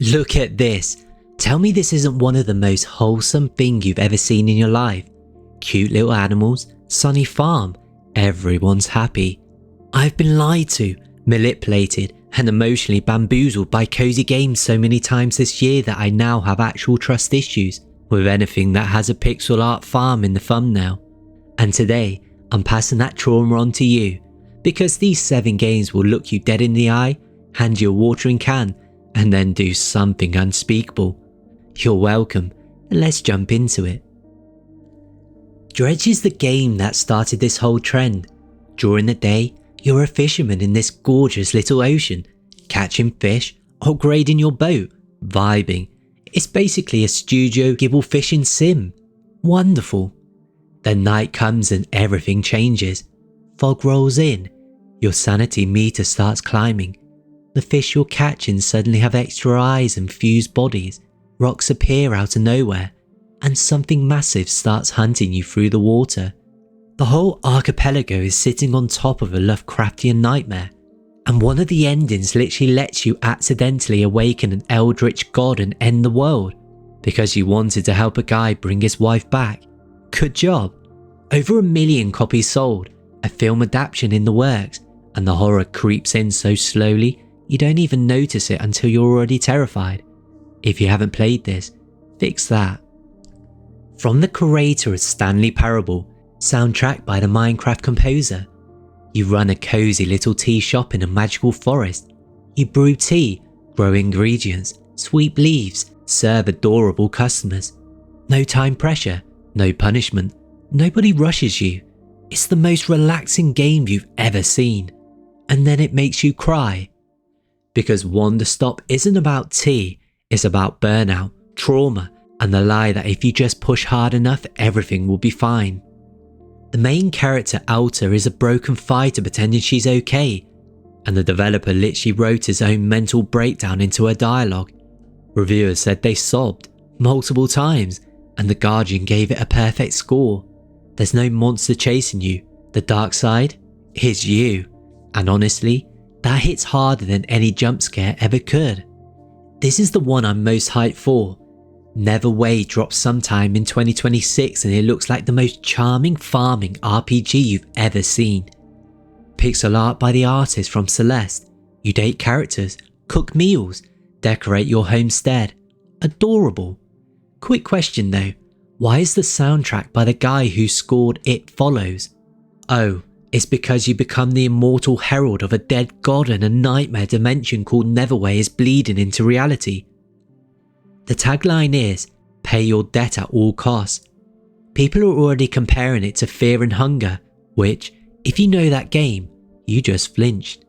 Look at this. Tell me this isn't one of the most wholesome things you've ever seen in your life. Cute little animals, sunny farm, everyone's happy. I've been lied to, manipulated, and emotionally bamboozled by cozy games so many times this year that I now have actual trust issues with anything that has a pixel art farm in the thumbnail. And today, I'm passing that trauma on to you, because these 7 games will look you dead in the eye, hand you a watering can, and then do something unspeakable. You're welcome, and let's jump into it. Dredge is the game that started this whole trend. During the day, you're a fisherman in this gorgeous little ocean, catching fish, upgrading your boat, vibing. It's basically a studio gibble fishing sim. Wonderful. Then night comes and everything changes. Fog rolls in. Your sanity meter starts climbing. The fish you're catching suddenly have extra eyes and fused bodies. Rocks appear out of nowhere, and something massive starts hunting you through the water. The whole archipelago is sitting on top of a Lovecraftian nightmare, and one of the endings literally lets you accidentally awaken an eldritch god and end the world, because you wanted to help a guy bring his wife back. Good job. Over 1 million copies sold, a film adaptation in the works, and the horror creeps in so slowly you don't even notice it until you're already terrified. If you haven't played this, fix that. From the creator of Stanley Parable, soundtrack by the Minecraft composer. You run a cozy little tea shop in a magical forest. You brew tea, grow ingredients, sweep leaves, serve adorable customers. No time pressure, no punishment, nobody rushes you. It's the most relaxing game you've ever seen. And then it makes you cry. Because WANDERSTOP isn't about tea, it's about burnout, trauma, and the lie that if you just push hard enough, everything will be fine. The main character, Alta, is a broken fighter pretending she's okay, and the developer literally wrote his own mental breakdown into her dialogue. Reviewers said they sobbed multiple times, and The Guardian gave it a perfect score. There's no monster chasing you, the dark side is you, and honestly, that hits harder than any jump scare ever could. This is the one I'm most hyped for. NEVERWAY drops sometime in 2026 and it looks like the most charming farming RPG you've ever seen. Pixel art by the artist from Celeste. You date characters, cook meals, decorate your homestead. Adorable. Quick question though, why is the soundtrack by the guy who scored It Follows? Oh, it's because you become the immortal herald of a dead god and a nightmare dimension called Neverway is bleeding into reality. The tagline is, pay your debt at all costs. People are already comparing it to Fear and Hunger, which, if you know that game, you just flinched.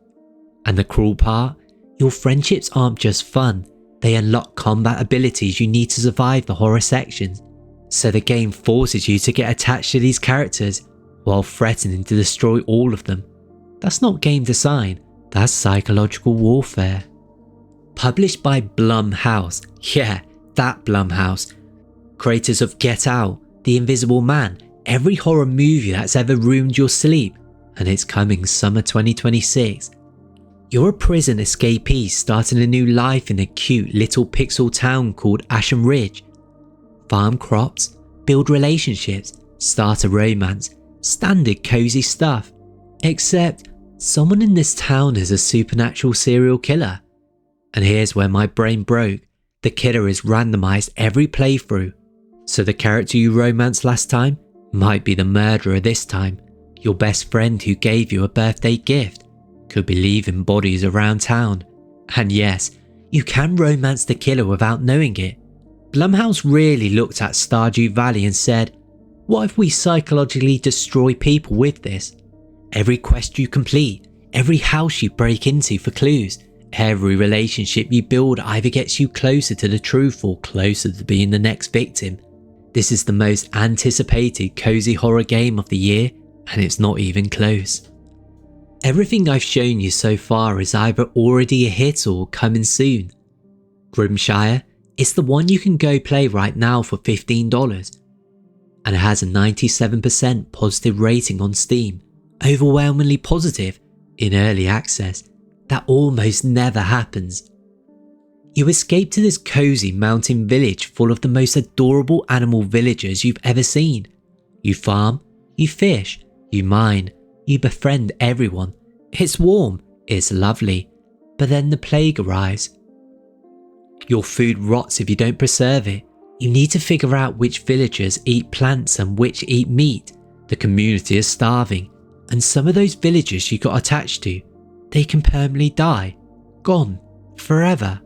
And the cruel part, your friendships aren't just fun, they unlock combat abilities you need to survive the horror sections. So the game forces you to get attached to these characters, while threatening to destroy all of them. That's not game design, that's psychological warfare. Published by Blumhouse, yeah, that Blumhouse. Creators of Get Out, The Invisible Man, every horror movie that's ever ruined your sleep, and it's coming summer 2026. You're a prison escapee starting a new life in a cute little pixel town called Asham Ridge. Farm crops, build relationships, start a romance, standard cozy stuff. Except, someone in this town is a supernatural serial killer. And here's where my brain broke. The killer is randomized every playthrough. So the character you romanced last time might be the murderer this time. Your best friend who gave you a birthday gift could be leaving bodies around town. And yes, you can romance the killer without knowing it. Blumhouse really looked at Stardew Valley and said, what if we psychologically destroy people with this? Every quest you complete, every house you break into for clues, every relationship you build either gets you closer to the truth or closer to being the next victim. This is the most anticipated cozy horror game of the year, and it's not even close. Everything I've shown you so far is either already a hit or coming soon. GRIMSHIRE is the one you can go play right now for $15. And it has a 97% positive rating on Steam, overwhelmingly positive in early access. That almost never happens. You escape to this cozy mountain village full of the most adorable animal villagers you've ever seen. You farm, you fish, you mine, you befriend everyone. It's warm, it's lovely, but then the plague arrives. Your food rots if you don't preserve it. You need to figure out which villagers eat plants and which eat meat. The community is starving, and some of those villagers you got attached to, they can permanently die. Gone. Forever.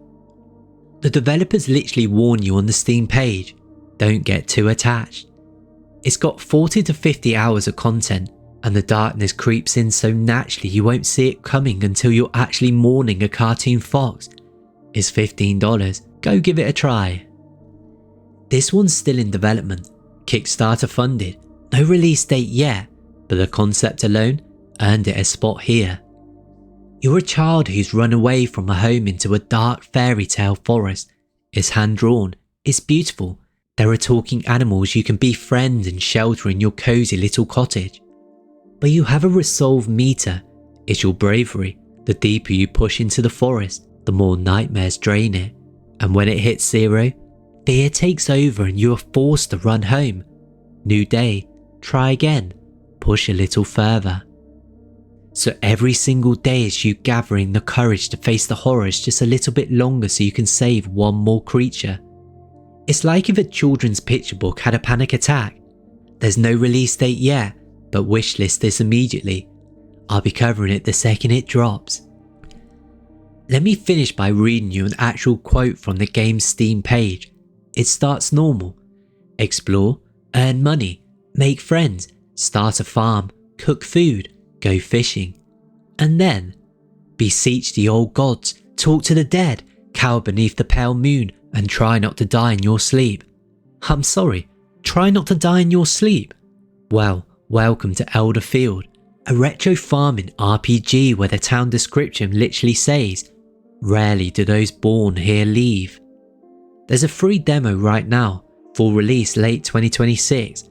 The developers literally warn you on the Steam page, don't get too attached. It's got 40 to 50 hours of content, and the darkness creeps in so naturally you won't see it coming until you're actually mourning a cartoon fox. It's $15, go give it a try. This one's still in development, Kickstarter funded, no release date yet, but the concept alone earned it a spot here. You're a child who's run away from a home into a dark fairy tale forest. It's hand drawn, it's beautiful, there are talking animals you can befriend and shelter in your cozy little cottage. But you have a resolve meter, it's your bravery. The deeper you push into the forest, the more nightmares drain it. And when it hits zero, fear takes over and you are forced to run home. New day, try again, push a little further. So every single day is you gathering the courage to face the horrors just a little bit longer so you can save one more creature. It's like if a children's picture book had a panic attack. There's no release date yet, but wishlist this immediately. I'll be covering it the second it drops. Let me finish by reading you an actual quote from the game's Steam page. It starts normal. Explore, earn money, make friends, start a farm, cook food, go fishing. And then, beseech the old gods, talk to the dead, cower beneath the pale moon, and try not to die in your sleep. I'm sorry, try not to die in your sleep? Well, welcome to Elderfield, a retro farming RPG where the town description literally says, rarely do those born here leave. There's a free demo right now, full release late 2026.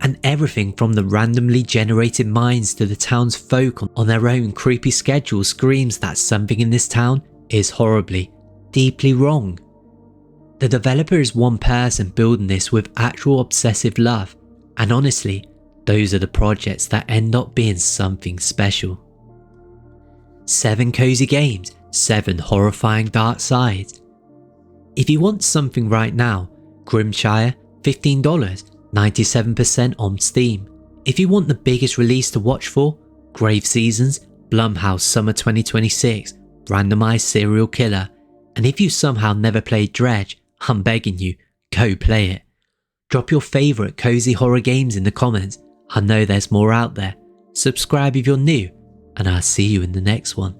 And everything from the randomly generated mines to the town's folk on their own creepy schedule screams that something in this town is horribly, deeply wrong. The developer is one person building this with actual obsessive love, and honestly, those are the projects that end up being something special. 7 cozy games, 7 horrifying dark sides. If you want something right now, GRIMSHIRE, $15, 97% on Steam. If you want the biggest release to watch for, Grave Seasons, Blumhouse Summer 2026, randomized serial killer. And if you somehow never played Dredge, I'm begging you, go play it. Drop your favourite cozy horror games in the comments. I know there's more out there. Subscribe if you're new, and I'll see you in the next one.